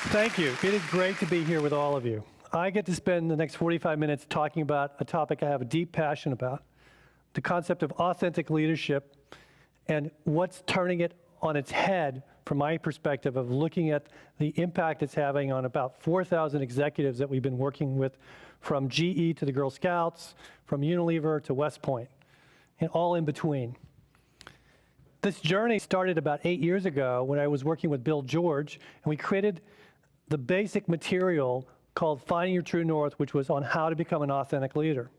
Thank you. It is great to be here with all of you. I get to spend the next 45 minutes talking about a topic I have a deep passion about, the concept of authentic leadership and what's turning it on its head from my perspective of looking at the impact it's having on about 4,000 executives that we've been working with, from GE to the Girl Scouts, from Unilever to West Point, and all in between. This journey started about 8 years ago when I was working with Bill George, and we created the basic material called Finding Your True North, which was on how to become an authentic leader.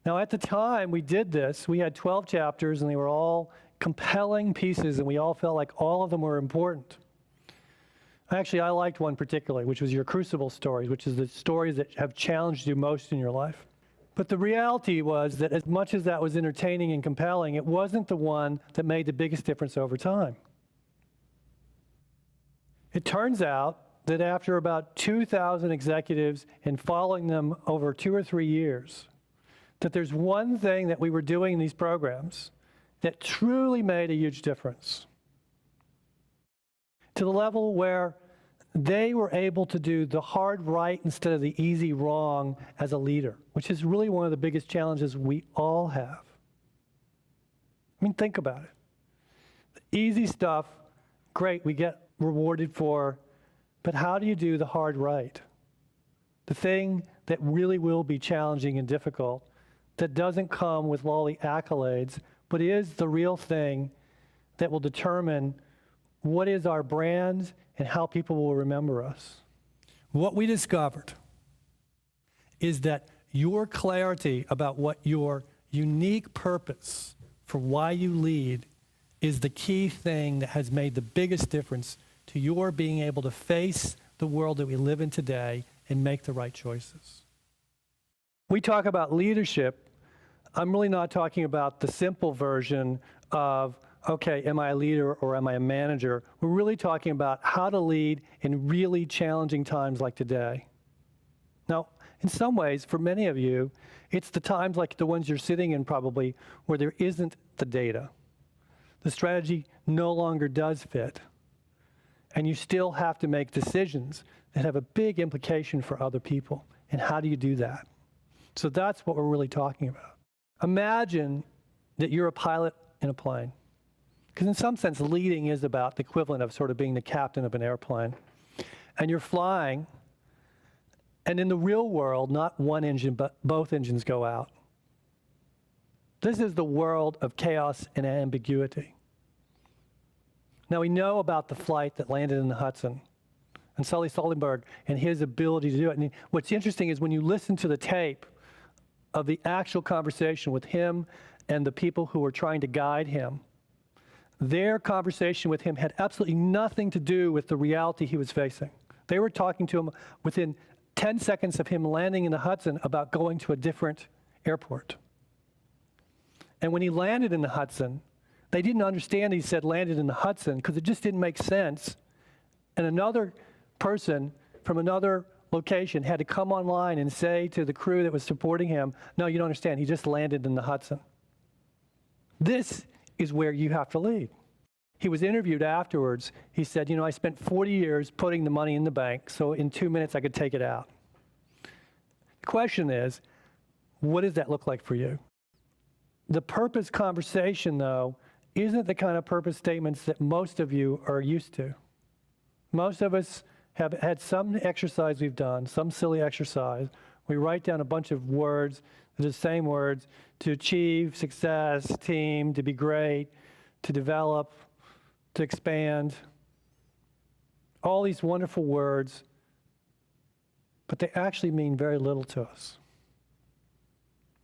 Now, at the time we did this, we had 12 chapters, and they were all compelling pieces, and we all felt like all of them were important. Actually, I liked one particularly, which was your crucible stories, which is the stories that have challenged you most in your life. But the reality was that as much as that was entertaining and compelling, it wasn't the one that made the biggest difference over time. It turns out that after about 2,000 executives and following them over 2 or 3 years, that there's one thing that we were doing in these programs that truly made a huge difference, to the level where they were able to do the hard right instead of the easy wrong as a leader, which is really one of the biggest challenges we all have. I mean, think about it. The easy stuff, great, we get rewarded for, but how do you do the hard right? The thing that really will be challenging and difficult, that doesn't come with lolly accolades, but is the real thing that will determine what is our brand and how people will remember us. What we discovered is that your clarity about what your unique purpose for why you lead is the key thing that has made the biggest difference to your being able to face the world that we live in today and make the right choices. We talk about leadership. I'm really not talking about the simple version of, okay, am I a leader or am I a manager? We're really talking about how to lead in really challenging times like today. Now, in some ways, for many of you, it's the times like the ones you're sitting in probably where there isn't the data. The strategy no longer does fit. And you still have to make decisions that have a big implication for other people. And how do you do that? So that's what we're really talking about. Imagine that you're a pilot in a plane. Because in some sense, leading is about the equivalent of sort of being the captain of an airplane. And you're flying, and in the real world, not one engine, but both engines go out. This is the world of chaos and ambiguity. Now, we know about the flight that landed in the Hudson and Sully Sullenberg and his ability to do it. And what's interesting is when you listen to the tape of the actual conversation with him and the people who were trying to guide him, their conversation with him had absolutely nothing to do with the reality he was facing. They were talking to him within 10 seconds of him landing in the Hudson about going to a different airport. And when he landed in the Hudson, they didn't understand he said landed in the Hudson because it just didn't make sense. And another person from another location had to come online and say to the crew that was supporting him, no, you don't understand, he just landed in the Hudson. This is where you have to lead. He was interviewed afterwards. He said, you know, I spent 40 years putting the money in the bank, so in 2 minutes I could take it out. The question is, what does that look like for you? The purpose conversation, though, isn't the kind of purpose statements that most of you are used to. Most of us have had some exercise we've done, some silly exercise. We write down a bunch of words, the same words, to achieve, success, team, to be great, to develop, to expand. All these wonderful words, but they actually mean very little to us.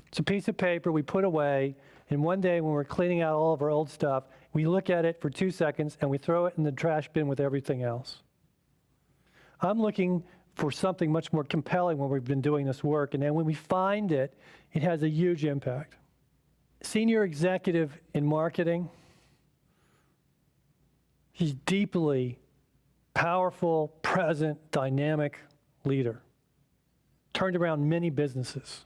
It's a piece of paper we put away, and one day when we're cleaning out all of our old stuff, we look at it for 2 seconds and we throw it in the trash bin with everything else. I'm looking for something much more compelling when we've been doing this work, and then when we find it, it has a huge impact. Senior executive in marketing, he's deeply powerful, present, dynamic leader. Turned around many businesses.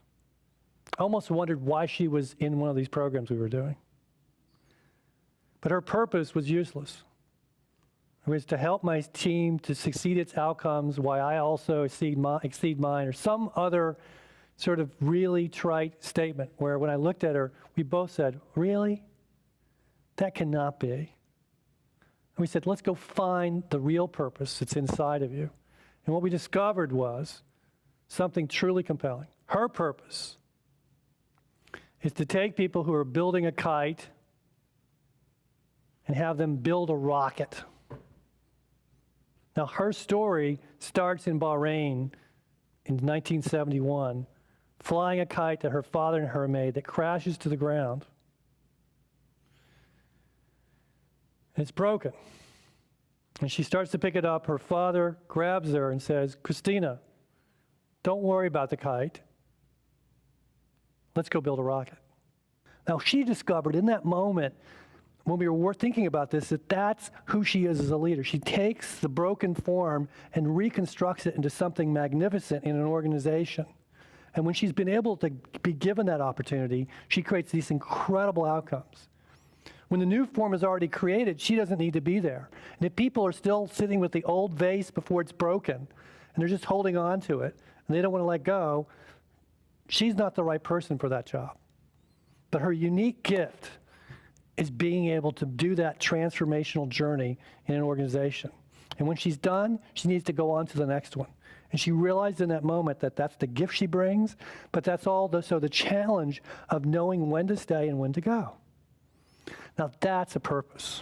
I almost wondered why she was in one of these programs we were doing. But her purpose was useless. It was to help my team to succeed its outcomes while I also exceed mine, or some other sort of really trite statement where when I looked at her, we both said, really? That cannot be. And we said, let's go find the real purpose that's inside of you. And what we discovered was something truly compelling. Her purpose is to take people who are building a kite and have them build a rocket. Now, her story starts in Bahrain in 1971, flying a kite that her father and her made that crashes to the ground. It's broken. And she starts to pick it up. Her father grabs her and says, Christina, don't worry about the kite. Let's go build a rocket. Now, she discovered in that moment, when we were thinking about this, that that's who she is as a leader. She takes the broken form and reconstructs it into something magnificent in an organization. And when she's been able to be given that opportunity, she creates these incredible outcomes. When the new form is already created, she doesn't need to be there. And if people are still sitting with the old vase before it's broken, and they're just holding on to it, and they don't want to let go, she's not the right person for that job. But her unique gift is being able to do that transformational journey in an organization. And when she's done, she needs to go on to the next one. And she realized in that moment that that's the gift she brings, but that's also the challenge of knowing when to stay and when to go. Now that's a purpose.